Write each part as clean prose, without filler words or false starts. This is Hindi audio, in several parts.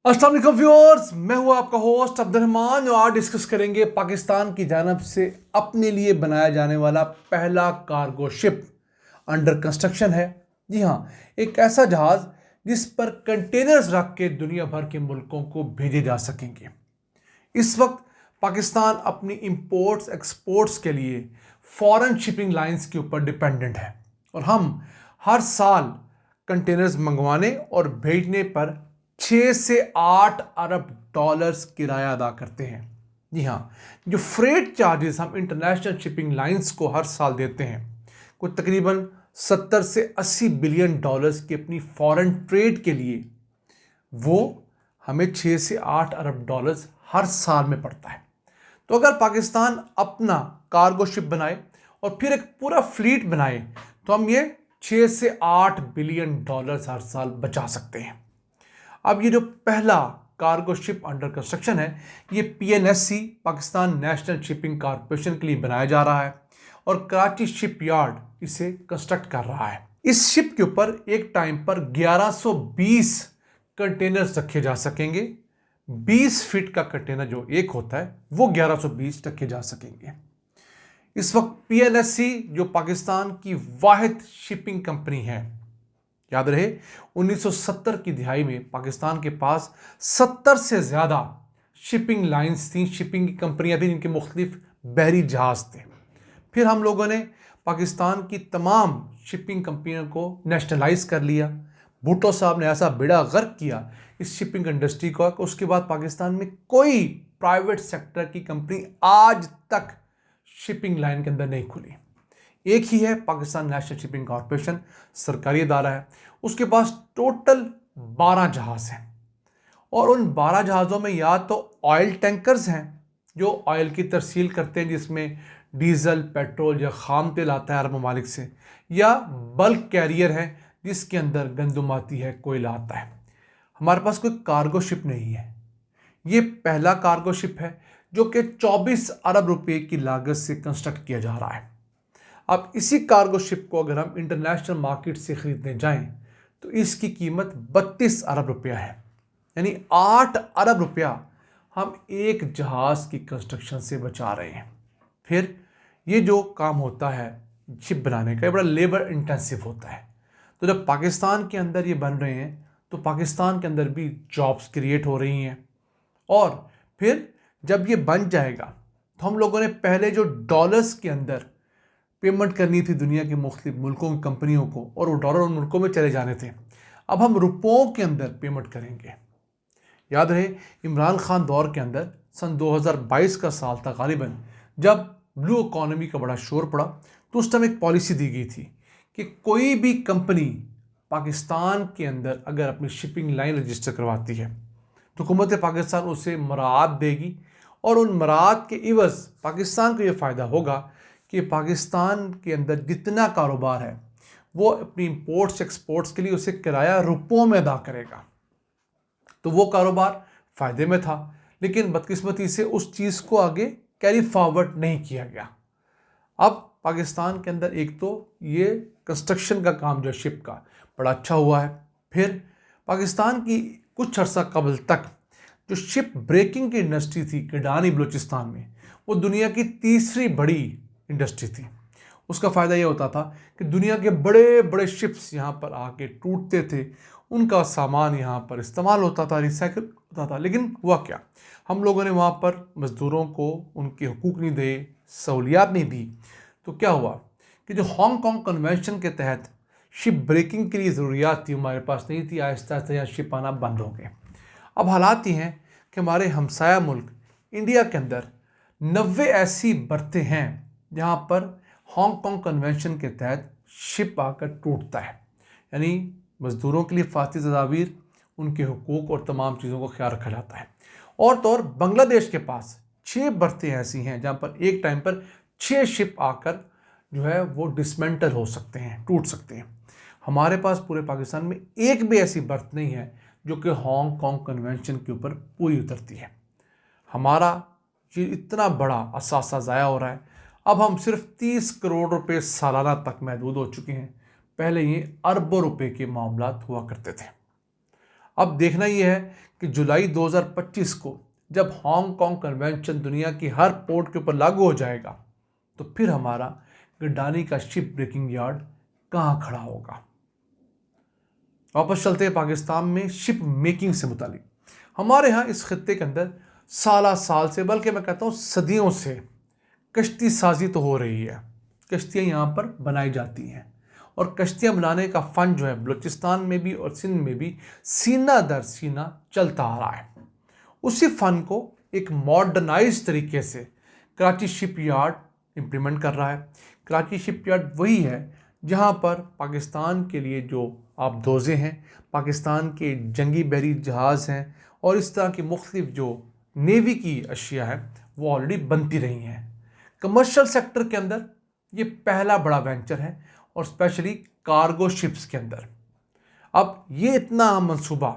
अस्सलाम वालेकुम व्यूअर्स, मैं हूं आपका होस्ट अब्दुल रहमान और आज डिस्कस करेंगे पाकिस्तान की जानब से अपने लिए बनाया जाने वाला पहला कार्गो शिप अंडर कंस्ट्रक्शन है। जी हाँ, एक ऐसा जहाज़ जिस पर कंटेनर्स रख के दुनिया भर के मुल्कों को भेजे जा सकेंगे। इस वक्त पाकिस्तान अपनी इंपोर्ट्स एक्सपोर्ट्स के लिए फॉरेन शिपिंग लाइंस के ऊपर डिपेंडेंट है और हम हर साल कंटेनर्स मंगवाने और भेजने पर 6 से 8 अरब डॉलर्स किराया अदा करते हैं। जी हाँ, जो फ्रेट चार्जेस हम इंटरनेशनल शिपिंग लाइंस को हर साल देते हैं, कुछ तकरीबन 70 से 80 बिलियन डॉलर्स की अपनी फॉरेन ट्रेड के लिए, वो हमें 6 से 8 अरब डॉलर्स हर साल में पड़ता है। तो अगर पाकिस्तान अपना कार्गो शिप बनाए और फिर एक पूरा फ्लीट बनाए तो हम ये 6 से 8 बिलियन डॉलर्स हर साल बचा सकते हैं। अब ये जो पहला कार्गो शिप अंडर कंस्ट्रक्शन है, ये पीएनएससी पाकिस्तान नेशनल शिपिंग कॉरपोरेशन के लिए बनाया जा रहा है और कराची शिप यार्ड इसे कंस्ट्रक्ट कर रहा है। इस शिप के ऊपर एक टाइम पर 1120 कंटेनर्स रखे जा सकेंगे। 20 फीट का कंटेनर जो एक होता है वो 1120 रखे जा सकेंगे। इस वक्त पीएनएससी जो पाकिस्तान की वाहिद शिपिंग कंपनी है, याद रहे 1970 की दिहाई में पाकिस्तान के पास 70 से ज़्यादा शिपिंग लाइंस थी, शिपिंग की कंपनियां थी, जिनके मुख्तलिफ बहरी जहाज़ थे। फिर हम लोगों ने पाकिस्तान की तमाम शिपिंग कंपनियों को नेशनलाइज कर लिया। भुट्टो साहब ने ऐसा बेड़ा गर्क किया इस शिपिंग इंडस्ट्री को कि उसके बाद पाकिस्तान में कोई प्राइवेट सेक्टर की कंपनी आज तक शिपिंग लाइन के अंदर नहीं खुली। एक ही है पाकिस्तान नेशनल शिपिंग कॉरपोरेशन, सरकारी अदारा है। उसके पास टोटल 12 जहाज़ हैं और उन 12 जहाज़ों में या तो ऑयल टैंकर्स हैं जो ऑयल की तरसील करते हैं, जिसमें डीजल, पेट्रोल या खाम तेल आता है अरब ममालिक से, या बल्क कैरियर है जिसके अंदर गंदम आती है, कोयला आता है। हमारे पास कोई कार्गो शिप नहीं है। ये पहला कार्गो शिप है जो कि 24 अरब रुपए की लागत से कंस्ट्रक्ट किया जा रहा है। अब इसी कार्गो शिप को अगर हम इंटरनेशनल मार्केट से ख़रीदने जाएं तो इसकी कीमत 32 अरब रुपया है, यानी 8 अरब रुपया हम एक जहाज़ की कंस्ट्रक्शन से बचा रहे हैं। फिर ये जो काम होता है शिप बनाने का, ये बड़ा लेबर इंटेंसिव होता है। तो जब पाकिस्तान के अंदर ये बन रहे हैं तो पाकिस्तान के अंदर भी जॉब्स क्रिएट हो रही हैं और फिर जब ये बन जाएगा तो हम लोगों ने पहले जो डॉलर्स के अंदर पेमेंट करनी थी दुनिया के मुख्तलिफ मुल्कों की कंपनियों को और वो डॉलर उन मुल्कों में चले जाने थे, अब हम रुपयों के अंदर पेमेंट करेंगे। याद रहे इमरान खान दौर के अंदर सन 2022 का साल था गालिबन, जब ब्लू इकॉनमी का बड़ा शोर पड़ा, तो उस टाइम एक पॉलिसी दी गई थी कि कोई भी कंपनी पाकिस्तान के अंदर अगर अपनी शिपिंग लाइन रजिस्टर करवाती है तो हुकूमत पाकिस्तान उसे मराद देगी और उन मराद के इवज़ पाकिस्तान को ये फ़ायदा होगा कि पाकिस्तान के अंदर जितना कारोबार है वो अपनी इंपोर्ट्स एक्सपोर्ट्स के लिए उसे किराया रुपयों में अदा करेगा। तो वो कारोबार फ़ायदे में था, लेकिन बदकिस्मती से उस चीज़ को आगे कैरी फॉरवर्ड नहीं किया गया। अब पाकिस्तान के अंदर एक तो ये कंस्ट्रक्शन का काम जो शिप का बड़ा अच्छा हुआ है। फिर पाकिस्तान की कुछ अर्सा कबल तक जो शिप ब्रेकिंग की इंडस्ट्री थी किडानी बलूचिस्तान में, वो दुनिया की तीसरी बड़ी इंडस्ट्री थी। उसका फ़ायदा ये होता था कि दुनिया के बड़े बड़े शिप्स यहाँ पर आके टूटते थे, उनका सामान यहाँ पर इस्तेमाल होता था, रिसाइकिल होता था। लेकिन हुआ क्या, हम लोगों ने वहाँ पर मज़दूरों को उनके हुकूक नहीं दिए, सहूलियात नहीं दी। तो क्या हुआ कि जो हांगकांग कन्वेंशन के तहत शिप ब्रेकिंग के लिए ज़रूरियात थी हमारे पास नहीं थी। आहिस्ता आहिस्ता यहाँ शिप आना बंद हो गए। अब हालात ये हैं कि हमारे हमसाया मुल्क इंडिया के अंदर 90 ऐसी बर्तें हैं जहाँ पर हांगकांग कन्वेंशन के तहत शिप आकर टूटता है, यानी मज़दूरों के लिए फाती तदाबीर, उनके हुकूक और तमाम चीज़ों को ख्याल रखा जाता है। और तो और बांग्लादेश के पास 6 बर्तें ऐसी हैं जहाँ पर एक टाइम पर 6 शिप आकर जो है वो डिसमेंटल हो सकते हैं, टूट सकते हैं। हमारे पास पूरे पाकिस्तान में एक भी ऐसी बर्त नहीं है जो कि हांगकांग कन्वेंशन के ऊपर पूरी उतरती है। हमारा ये इतना बड़ा असासा ज़ाया हो रहा है। अब हम सिर्फ 30 करोड़ रुपए सालाना तक महदूद हो चुके हैं। पहले ये अरबों रुपए के मामलात हुआ करते थे। अब देखना यह है कि जुलाई 2025 को जब हांगकांग कन्वेंशन दुनिया की हर पोर्ट के ऊपर लागू हो जाएगा तो फिर हमारा गिरडानी का शिप ब्रेकिंग यार्ड कहाँ खड़ा होगा। वापस चलते हैं पाकिस्तान में शिप मेकिंग से मुतालिक। हमारे यहाँ इस खित्ते के अंदर साल से, बल्कि मैं कहता हूँ सदियों से कश्ती साजी तो हो रही है। कश्तियाँ यहाँ पर बनाई जाती हैं और कश्तियाँ बनाने का फ़न जो है बलूचिस्तान में भी और सिंध में भी सीना दर सीना चलता आ रहा है। उसी फ़न को एक मॉडर्नाइज तरीके से कराची शिप यार्ड इम्प्लीमेंट कर रहा है। कराची शिप यार्ड वही है जहाँ पर पाकिस्तान के लिए जो आबदोज़े हैं, पाकिस्तान के जंगी बहरी जहाज़ हैं और इस तरह की मुख्तलिफ जो नेवी की अशिया है वो ऑलरेडी बनती रही हैं। कमर्शियल सेक्टर के अंदर ये पहला बड़ा वेंचर है और स्पेशली कार्गो शिप्स के अंदर। अब ये इतना मंसूबा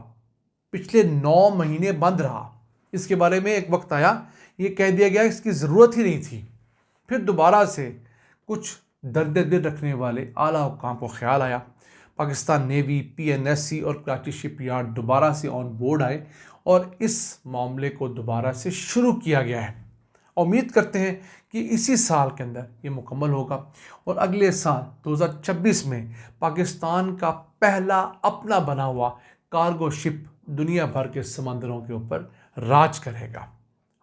पिछले 9 महीने बंद रहा। इसके बारे में एक वक्त आया, ये कह दिया गया इसकी ज़रूरत ही नहीं थी। फिर दोबारा से कुछ दर्द दिल रखने वाले आला हुक्काम को ख्याल आया। पाकिस्तान नेवी, PNSC और कराची शिप यार्ड दोबारा से ऑन बोर्ड आए और इस मामले को दोबारा से शुरू किया गया है। उम्मीद करते हैं कि इसी साल के अंदर ये मुकम्मल होगा और अगले साल 2026 में पाकिस्तान का पहला अपना बना हुआ कार्गो शिप दुनिया भर के समंदरों के ऊपर राज करेगा।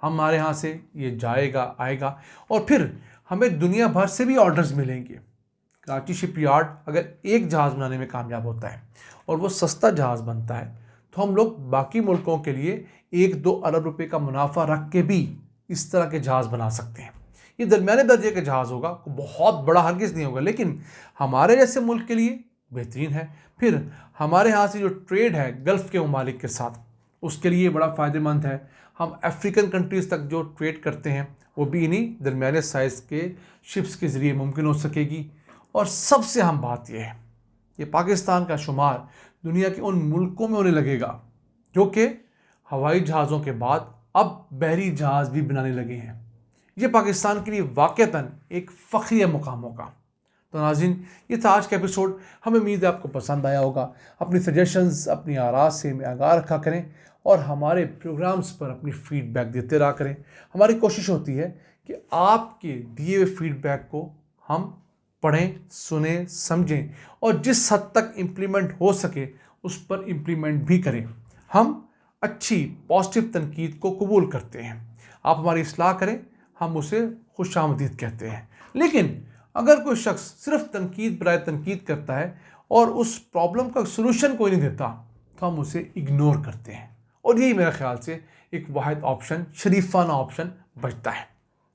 हमारे यहाँ से ये जाएगा, आएगा और फिर हमें दुनिया भर से भी ऑर्डर्स मिलेंगे। कराची शिप यार्ड अगर एक जहाज़ बनाने में कामयाब होता है और वो सस्ता जहाज़ बनता है तो हम लोग बाकी मुल्कों के लिए 1-2 अरब रुपए का मुनाफा रख के भी इस तरह के जहाज़ बना सकते हैं। ये दरमियाने दर्जे का जहाज़ होगा, बहुत बड़ा हरगिज़ नहीं होगा, लेकिन हमारे जैसे मुल्क के लिए बेहतरीन है। फिर हमारे यहाँ से जो ट्रेड है गल्फ़ के ममालिक के साथ, उसके लिए बड़ा फ़ायदेमंद है। हम अफ्रीकन कंट्रीज़ तक जो ट्रेड करते हैं वो भी इन्हीं दरमियाने साइज़ के शिप्स के ज़रिए मुमकिन हो सकेगी। और सबसे अहम बात यह है, ये पाकिस्तान का शुमार दुनिया के उन मुल्कों में होने लगेगा जो कि हवाई जहाज़ों के बाद अब बहरी जहाज़ भी बनाने लगे हैं। ये पाकिस्तान के लिए वाक़तन एक फ़ख्रिया मुकाम होगा। तो नाज़रीन, ये था आज का एपिसोड। हमें उम्मीद है आपको पसंद आया होगा। अपनी सजेशंस, अपनी आराज़ से हमें आगाह रखा करें और हमारे प्रोग्राम्स पर अपनी फ़ीडबैक देते रहा करें। हमारी कोशिश होती है कि आपके दिए हुए फ़ीडबैक को हम पढ़ें, सुने, समझें और जिस हद तक इम्प्लीमेंट हो सके उस पर इम्प्लीमेंट भी करें। हम अच्छी पॉजिटिव तनकीद को कबूल करते हैं। आप हमारी इस्लाह करें, हम उसे खुशामदीद कहते हैं। लेकिन अगर कोई शख्स सिर्फ तनकीद बराए तनकीद करता है और उस प्रॉब्लम का सलूशन कोई नहीं देता तो हम उसे इग्नोर करते हैं और यही मेरे ख्याल से एक वाहिद ऑप्शन, शरीफाना ऑप्शन बचता है।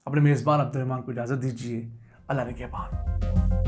अपने मेज़बान अब्दुल रहमान को इजाज़त दीजिए। अल्लाह ने के बाद।